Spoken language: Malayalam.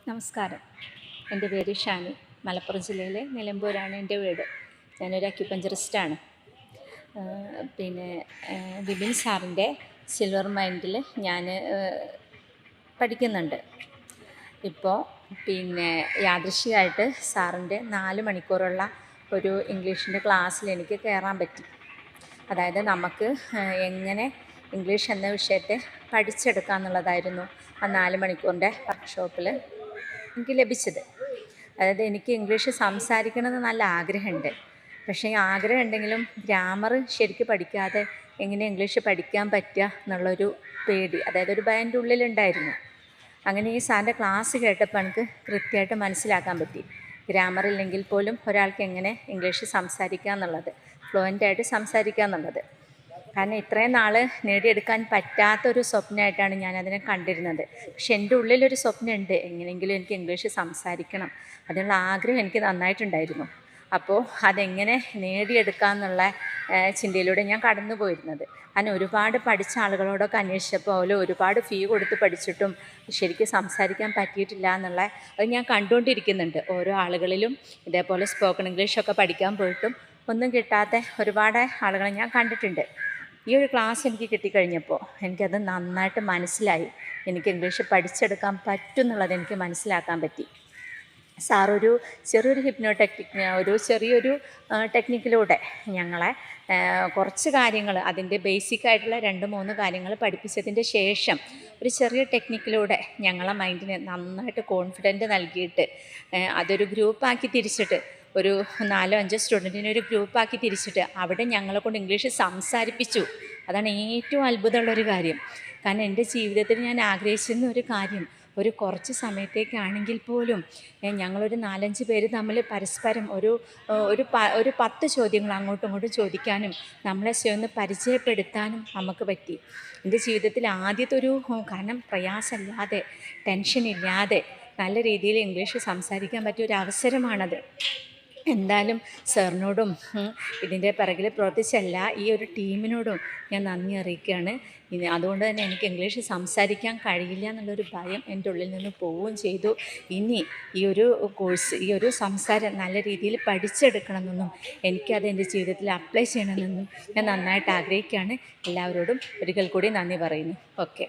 നമസ്കാരം. എൻ്റെ പേര് ഷാനി. മലപ്പുറം ജില്ലയിലെ നിലമ്പൂരാണ് എൻ്റെ വീട്. ഞാനൊരു അക്യുപഞ്ചറിസ്റ്റാണ്. പിന്നെ വിപിൻ സാറിൻ്റെ സിൽവർ മൈൻഡിൽ ഞാൻ പഠിക്കുന്നുണ്ട്. ഇപ്പോൾ യാദൃശ്ചികമായിട്ട് സാറിൻ്റെ 4 മണിക്കൂറുള്ള ഒരു ഇംഗ്ലീഷിൻ്റെ ക്ലാസ്സിൽ എനിക്ക് കയറാൻ പറ്റി. അതായത് നമുക്ക് എങ്ങനെ ഇംഗ്ലീഷ് എന്ന വിഷയത്തെ പഠിച്ചെടുക്കുക എന്നുള്ളതായിരുന്നു ആ 4 മണിക്കൂറിൻ്റെ വർക്ക്ഷോപ്പിൽ എനിക്ക് ലഭിച്ചത്. അതായത് എനിക്ക് ഇംഗ്ലീഷ് സംസാരിക്കണമെന്ന് നല്ല ആഗ്രഹമുണ്ട്. പക്ഷേ ഈ ആഗ്രഹം ഉണ്ടെങ്കിലും ഗ്രാമർ ശരിക്കും പഠിക്കാതെ എങ്ങനെ ഇംഗ്ലീഷ് പഠിക്കാൻ പറ്റുക എന്നുള്ളൊരു പേടി, അതായത് ഒരു ഭയം എൻ്റെ ഉള്ളിലുണ്ടായിരുന്നു. അങ്ങനെ ഈ സാറിൻ്റെ ക്ലാസ് കേട്ടപ്പോൾ എനിക്ക് കൃത്യമായിട്ട് മനസ്സിലാക്കാൻ പറ്റി, ഗ്രാമർ ഇല്ലെങ്കിൽ പോലും ഒരാൾക്ക് എങ്ങനെ ഇംഗ്ലീഷ് സംസാരിക്കുക എന്നുള്ളത്, ഫ്ലുവൻ്റായിട്ട് സംസാരിക്കുക എന്നുള്ളത്. കാരണം ഇത്രയും നാൾ നേടിയെടുക്കാൻ പറ്റാത്തൊരു സ്വപ്നമായിട്ടാണ് ഞാനതിനെ കണ്ടിരുന്നത്. പക്ഷെ എൻ്റെ ഉള്ളിലൊരു സ്വപ്നമുണ്ട്, എങ്ങനെയെങ്കിലും എനിക്ക് ഇംഗ്ലീഷ് സംസാരിക്കണം, അതിനുള്ള ആഗ്രഹം എനിക്ക് നന്നായിട്ടുണ്ടായിരുന്നു. അപ്പോൾ അതെങ്ങനെ നേടിയെടുക്കാമെന്നുള്ള ചിന്തയിലൂടെ ഞാൻ കടന്നു പോയിരുന്നത്. കാരണം ഒരുപാട് പഠിച്ച ആളുകളോടൊക്കെ അന്വേഷിച്ചപ്പോൾ അവർ ഒരുപാട് ഫീ കൊടുത്ത് പഠിച്ചിട്ടും ശരിക്കും സംസാരിക്കാൻ പറ്റിയിട്ടില്ല എന്നുള്ള അത് ഞാൻ കണ്ടുകൊണ്ടിരിക്കുന്നുണ്ട്. ഓരോ ആളുകളിലും ഇതേപോലെ സ്പോക്കൺ ഇംഗ്ലീഷൊക്കെ പഠിക്കാൻ പോയിട്ടും ഒന്നും കിട്ടാത്ത ഒരുപാട് ആളുകളെ ഞാൻ കണ്ടിട്ടുണ്ട്. ഈ ഒരു ക്ലാസ് എനിക്ക് കിട്ടിക്കഴിഞ്ഞപ്പോൾ എനിക്കത് നന്നായിട്ട് മനസ്സിലായി. എനിക്ക് ഇംഗ്ലീഷ് പഠിച്ചെടുക്കാൻ പറ്റും എന്നുള്ളത് എനിക്ക് മനസ്സിലാക്കാൻ പറ്റി. സാറൊരു ചെറിയൊരു ചെറിയൊരു ടെക്നിക്കിലൂടെ ഞങ്ങളെ കുറച്ച് കാര്യങ്ങൾ, അതിൻ്റെ ബേസിക്കായിട്ടുള്ള 2-3 കാര്യങ്ങൾ പഠിപ്പിച്ചതിൻ്റെ ശേഷം ഒരു ചെറിയ ടെക്നിക്കിലൂടെ ഞങ്ങളെ മൈൻഡിന് നന്നായിട്ട് കോൺഫിഡൻറ്റ് നൽകിയിട്ട് അതൊരു ഗ്രൂപ്പാക്കി തിരിച്ചിട്ട് ഒരു 4-5 സ്റ്റുഡൻറ്റിനെ ഒരു ഗ്രൂപ്പാക്കി തിരിച്ചിട്ട് അവിടെ ഞങ്ങളെ കൊണ്ട് ഇംഗ്ലീഷ് സംസാരിപ്പിച്ചു. അതാണ് ഏറ്റവും അത്ഭുതമുള്ളൊരു കാര്യം. കാരണം എൻ്റെ ജീവിതത്തിൽ ഞാൻ ആഗ്രഹിച്ചിരുന്ന ഒരു കാര്യം, ഒരു കുറച്ച് സമയത്തേക്കാണെങ്കിൽ പോലും ഞങ്ങളൊരു 4-5 പേര് തമ്മിൽ പരസ്പരം ഒരു 10 ചോദ്യങ്ങൾ അങ്ങോട്ടും ഇങ്ങോട്ടും ചോദിക്കാനും നമ്മളെ സ്വയം പരിചയപ്പെടുത്താനും നമുക്ക് പറ്റി. എൻ്റെ ജീവിതത്തിൽ ആദ്യത്തെ കാരണം പ്രയാസമില്ലാതെ ടെൻഷനില്ലാതെ നല്ല രീതിയിൽ ഇംഗ്ലീഷ് സംസാരിക്കാൻ പറ്റിയ ഒരു അവസരമാണത്. എന്തായാലും സാറിനോടും ഇതിൻ്റെ പിറകിൽ പ്രവർത്തിച്ചല്ല ഈ ഒരു ടീമിനോടും ഞാൻ നന്ദി അറിയിക്കുകയാണ്. അതുകൊണ്ട് തന്നെ എനിക്ക് ഇംഗ്ലീഷ് സംസാരിക്കാൻ കഴിയില്ല എന്നുള്ളൊരു ഭയം എൻ്റെ ഉള്ളിൽ നിന്ന് പോവുകയും ചെയ്തു. ഇനി ഈ ഒരു സംസാരം നല്ല രീതിയിൽ പഠിച്ചെടുക്കണമെന്നും എനിക്കത് എൻ്റെ ജീവിതത്തിൽ അപ്ലൈ ചെയ്യണമെന്നും ഞാൻ നന്നായിട്ട് ആഗ്രഹിക്കുകയാണ്. എല്ലാവരോടും ഒരിക്കൽ കൂടി നന്ദി പറയുന്നു. ഓക്കെ.